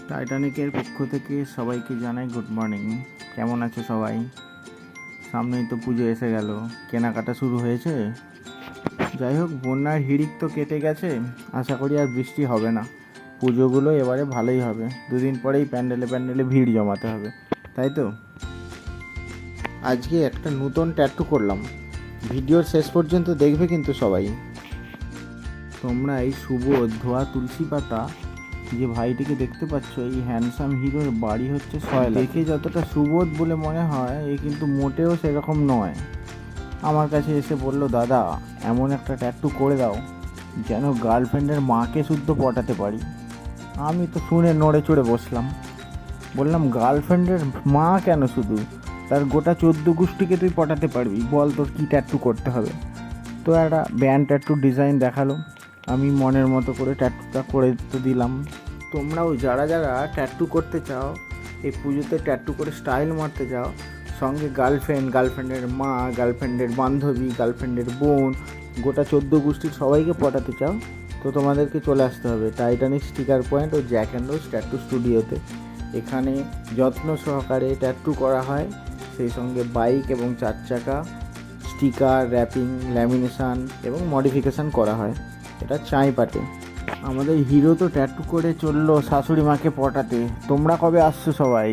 টাইটানিকের পক্ষ থেকে সবাইকে জানাই গুড মর্নিং। কেমন আছো সবাই? সামনেই তো পুজো এসে গেল, কেনাকাটা শুরু হয়েছে। যাই হোক, বন্যার হিড়িক তো কেটে গেছে, আশা করি আর বৃষ্টি হবে না। পুজোগুলো এবারে ভালোই হবে, দুদিন পরেই প্যান্ডেলে প্যান্ডেলে ভিড় জমাতে হবে, তাই তো? আজকে একটা নতুন ট্যাটু করলাম, ভিডিওর শেষ পর্যন্ত দেখবে কিন্তু সবাই। তোমরা এই সুবোধ ধোয়া তুলসী পাতা যে ভাইটিকে দেখতে পাচ্ছ, এই হ্যান্ডসাম হিরোর বাড়ি হচ্ছে সয়লা। দেখে যতটা সুবোধ বলে মনে হয়, এ কিন্তু মোটেও সেরকম নয়। আমার কাছে এসে বলল, দাদা এমন একটা ট্যাটু করে দাও যেন গার্লফ্রেন্ডের মাকে শুদ্ধ পটাতে পারি। আমি তো শুনে নড়ে চড়ে বসলাম, বললাম গার্লফ্রেন্ডের মা কেন, শুধু তার গোটা 14 গোষ্ঠীকে তুই পটাতে পারবি, বল তোর কী ট্যাটু করতে হবে। তো একটা ব্যান্ড ট্যাটু ডিজাইন দেখালো, আমি মনের মতো করে ট্যাটুটা করে তো দিলাম। তোমরাও যারা যারা ট্যাটু করতে চাও, এই পুজোতে ট্যাটু করে স্টাইল মারতে চাও, সঙ্গে গার্লফ্রেন্ড, গার্লফ্রেন্ডের মা, গার্লফ্রেন্ডের বান্ধবী, গার্লফ্রেন্ডের বোন, গোটা 14 গোষ্ঠীর সবাইকে পটাতে চাও, তো তোমাদেরকে চলে আসতে হবে টাইটানিক স্টিকার পয়েন্ট ও জ্যাক অ্যান্ড রোজ ট্যাটু স্টুডিওতে। এখানে যত্ন সহকারে ট্যাটু করা হয়, সেই সঙ্গে বাইক এবং 4 চাকা স্টিকার, র্যাপিং, ল্যামিনেশন এবং মডিফিকেশান করা হয়। এটা চাঁইপাটে। আমাদের হিরো তো ট্যাটু করে চললো শাশুড়ি মাকে পটাতে। তোমরা কবে আসছো সবাই?